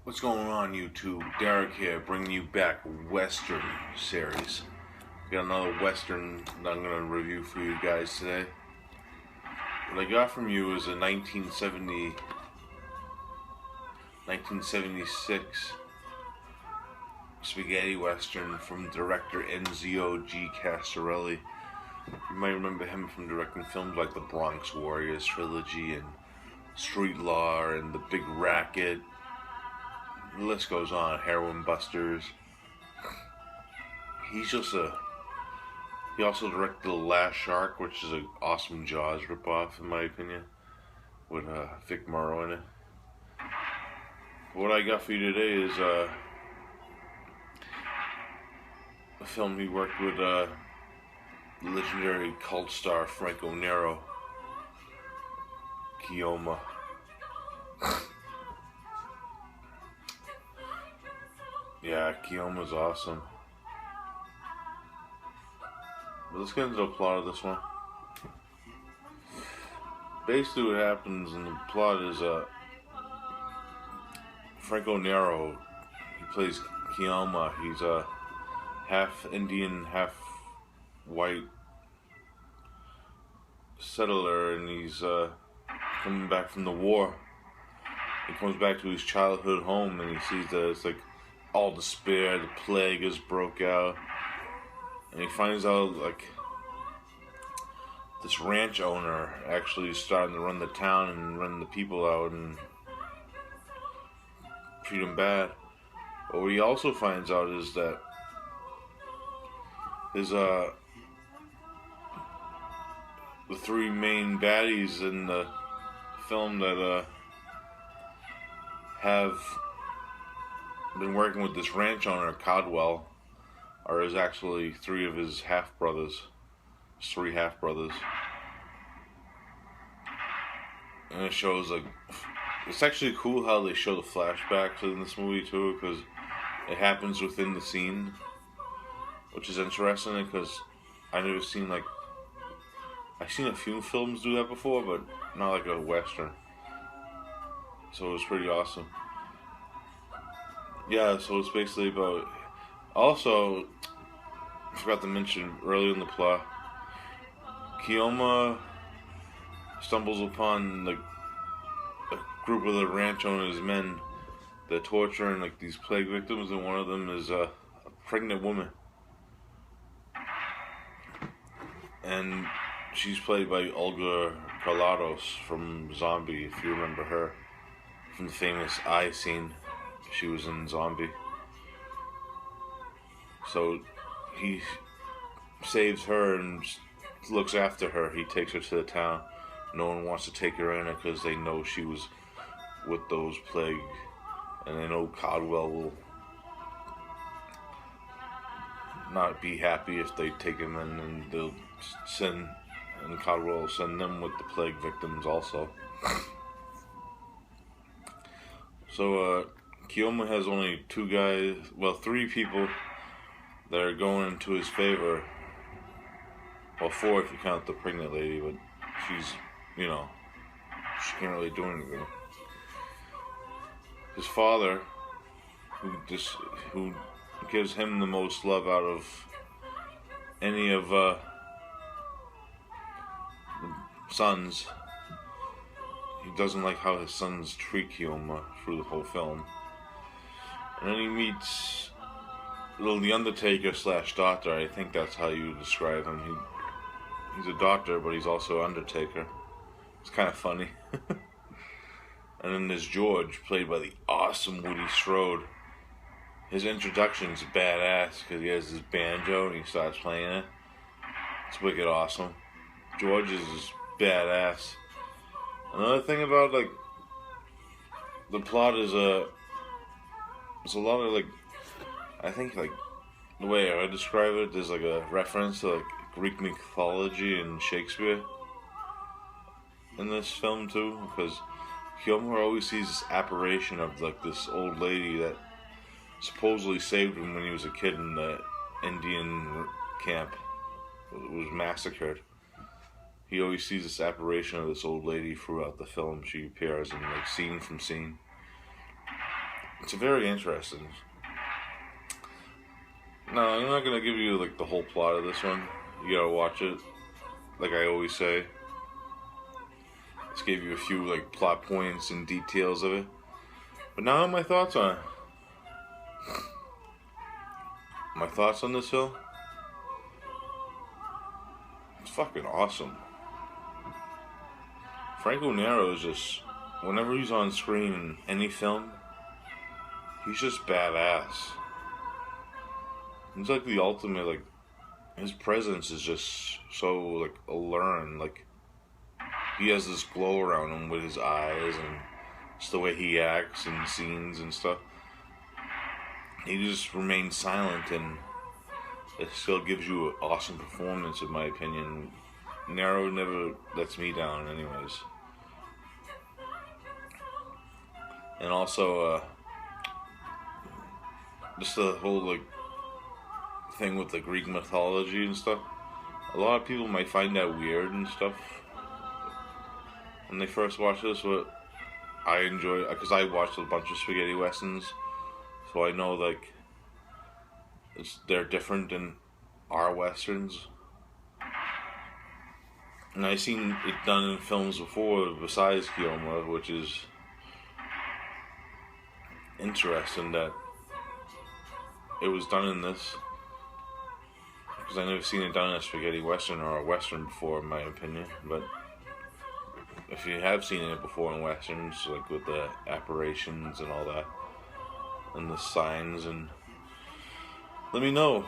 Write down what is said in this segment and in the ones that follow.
What's going on, YouTube? Derek here, bringing you back Western series. Got another Western that I'm going to review for you guys today. What I got from you is a 1976 spaghetti Western from director Enzio G. Casarelli. You might remember him from directing films like the Bronx Warriors trilogy and Street Law and The Big Racket. The list goes on. Heroin Busters. He also directed The Last Shark, which is an awesome Jaws ripoff in my opinion, with Vic Morrow in it. What I got for you today is a film he worked with legendary cult star Franco Nero, Keoma. Yeah, Keoma's awesome. But let's get into the plot of this one. Basically what happens in the plot is Franco Nero, he plays Keoma. He's a half Indian, half white settler, and he's coming back from the war. He comes back to his childhood home and he sees that it's like all despair, the plague has broke out, and he finds out like this ranch owner actually is starting to run the town and run the people out and treat them bad. But what he also finds out is that his the three main baddies in the film that have been working with this ranch owner, Caldwell, is actually three of his half-brothers. Three half-brothers. And it shows, like, it's actually cool how they show the flashbacks in this movie, too, because it happens within the scene, which is interesting, because I've seen a few films do that before, but not like a Western. So it was pretty awesome. Yeah, so it's basically about... Also, I forgot to mention earlier in the plot, Keoma stumbles upon like a group of the ranch owner's men that torturing like these plague victims, and one of them is a pregnant woman. And she's played by Olga Carlatos from Zombie, if you remember her, from the famous eye scene. She was in Zombie. So he saves her and looks after her. He takes her to the town. No one wants to take her in because they know she was with those plague, and they know Caldwell will not be happy if they take him in, and they'll send, and Caldwell will send them with the plague victims also. So Keoma has only three people that are going into his favor. Well, four if you count the pregnant lady, but she's, she can't really do anything. His father, who gives him the most love out of any of the sons. He doesn't like how his sons treat Keoma through the whole film. And then he meets the Undertaker / doctor. I think that's how you describe him. He's a doctor, but he's also Undertaker. It's kind of funny. And then there's George, played by the awesome Woody Strode. His introduction's badass because he has his banjo and he starts playing it. It's wicked awesome. George is badass. Another thing about the plot is there's a lot of I think the way I would describe it, there's a reference to Greek mythology and Shakespeare in this film too, because Keoma always sees this apparition of this old lady that supposedly saved him when he was a kid in the Indian camp. It was massacred. He always sees this apparition of this old lady throughout the film. She appears in scene from scene. It's very interesting. No, I'm not gonna give you like the whole plot of this one. You gotta watch it. Like I always say. Just gave you a few like plot points and details of it. But now my thoughts on it. My thoughts on this film? It's fucking awesome. Franco Nero is just, whenever he's on screen in any film, he's just badass. He's like the ultimate, like, his presence is just so, like, alluring. Like, he has this glow around him with his eyes and just the way he acts in scenes and stuff. He just remains silent, and it still gives you an awesome performance, in my opinion. Nero never lets me down, anyways. And also, just the whole, like, thing with the Greek mythology and stuff. A lot of people might find that weird and stuff when they first watch this, but I enjoy it, because I watched a bunch of spaghetti westerns, so I know, like, they're different than our westerns. And I've seen it done in films before besides Keoma, which is interesting that it was done in this, because I've never seen it done in a spaghetti western or a western before, in my opinion. But if you have seen it before in westerns, like with the apparitions and all that, and the signs, and let me know.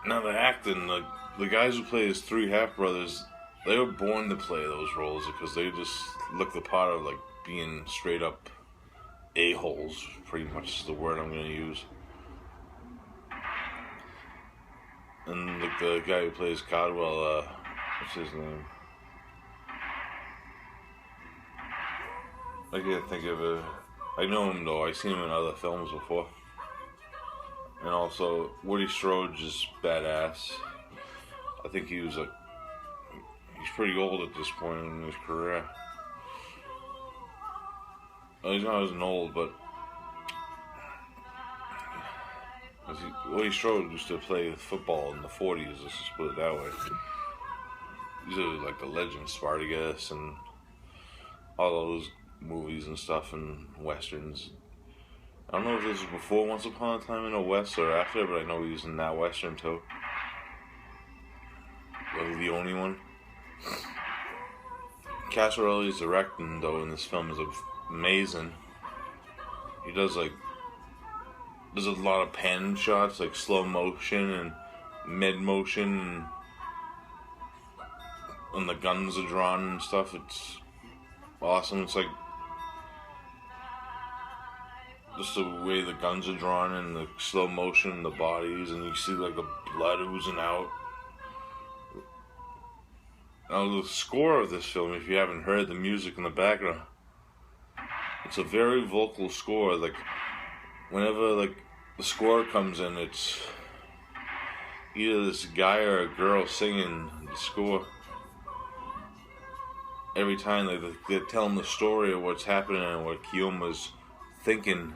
Now the acting, the guys who play his three half brothers, they were born to play those roles, because they just look the part of like being straight up a-holes, pretty much is the word I'm going to use. And like the guy who plays Caldwell, what's his name? I can't think of it. I know him though, I've seen him in other films before. And also, Woody Strode is badass. I think he was like, he's pretty old at this point in his career. Well, he's not as old, but Woody Strode used to play football in the 40s, let's just put it that way. He's like a legend, Spartacus, and all those movies and stuff, and westerns. I don't know if this was before Once Upon a Time in the West or after, but I know he was in that western too. Was the only one. Casarelli's directing though in this film is amazing. He does like, there's a lot of pan shots, like slow motion and mid motion, and the guns are drawn and stuff. It's awesome. It's like just the way the guns are drawn and the slow motion and the bodies, and you see like the blood oozing out. Now the score of this film, if you haven't heard the music in the background, it's a very vocal score. Like whenever like the score comes in, it's either this guy or a girl singing the score. Every time they're telling the story of what's happening and what Keoma's thinking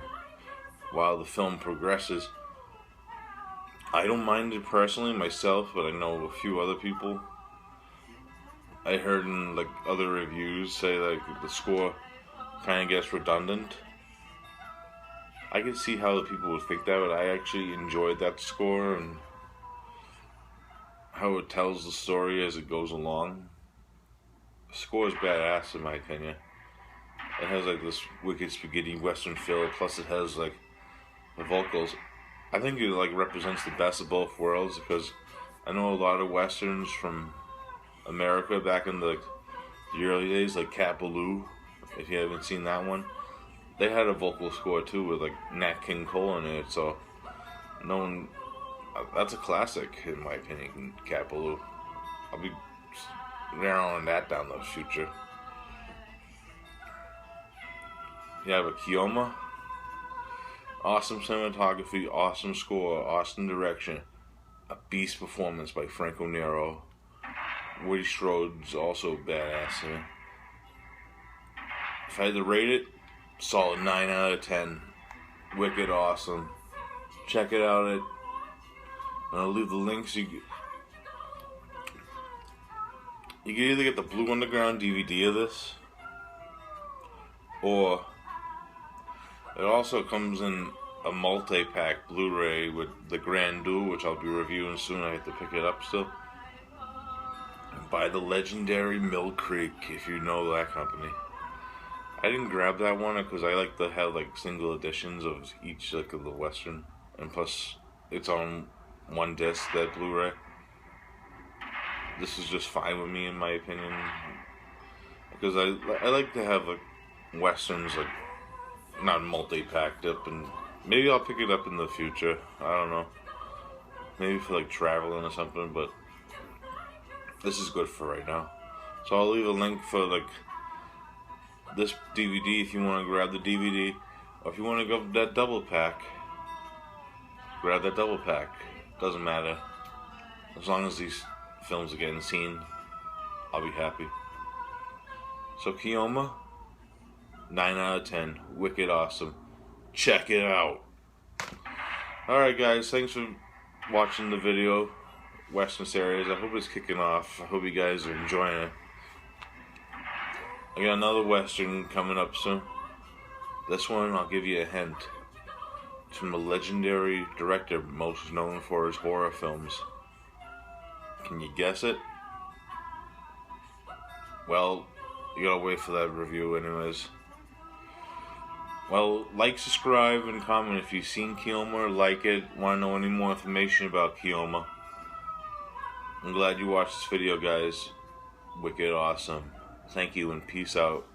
while the film progresses. I don't mind it personally myself, but I know a few other people. I heard in like other reviews say like the score kind of gets redundant. I can see how the people would think that, but I actually enjoyed that score and how it tells the story as it goes along. The score is badass in my opinion. It has like this wicked spaghetti western feel, plus it has like the vocals. I think it like represents the best of both worlds, because I know a lot of westerns from America back in the early days, like Cat Ballou, if you haven't seen that one, they had a vocal score too with like Nat King Cole in it, so no one, that's a classic in my opinion, Cat Ballou. I'll be narrowing that down in the future. You have a Keoma, awesome cinematography, awesome score, awesome direction, a beast performance by Franco Nero. Woody Strode's also badass in it. If I had to rate it, Solid 9 out of 10. Wicked awesome. Check it out. And I'll leave the links. You can either get the Blue Underground DVD of this, or it also comes in a multi-pack Blu-ray with the Grand Duel, which I'll be reviewing soon. I have to pick it up still. By the legendary Mill Creek, if you know that company. I didn't grab that one because I like to have like single editions of each like of the Western, and plus it's on one disc, that Blu-ray. This is just fine with me in my opinion, because I like to have like Westerns like not multi-packed up, and maybe I'll pick it up in the future. I don't know, maybe for like traveling or something, but this is good for right now. So I'll leave a link for like this DVD if you want to grab the DVD, or if you want to go that double pack, grab that double pack. Doesn't matter, as long as these films are getting seen, I'll be happy. So Keoma, 9 out of 10, wicked awesome. Check it out. Alright guys, thanks for watching the video. Western series, I hope it's kicking off. I hope you guys are enjoying it. I got another Western coming up soon. This one, I'll give you a hint. It's from a legendary director most known for his horror films. Can you guess it? Well, you gotta wait for that review anyways. Well, like, subscribe, and comment if you've seen Keoma, like it, want to know any more information about Keoma. I'm glad you watched this video, guys. Wicked awesome. Thank you and peace out.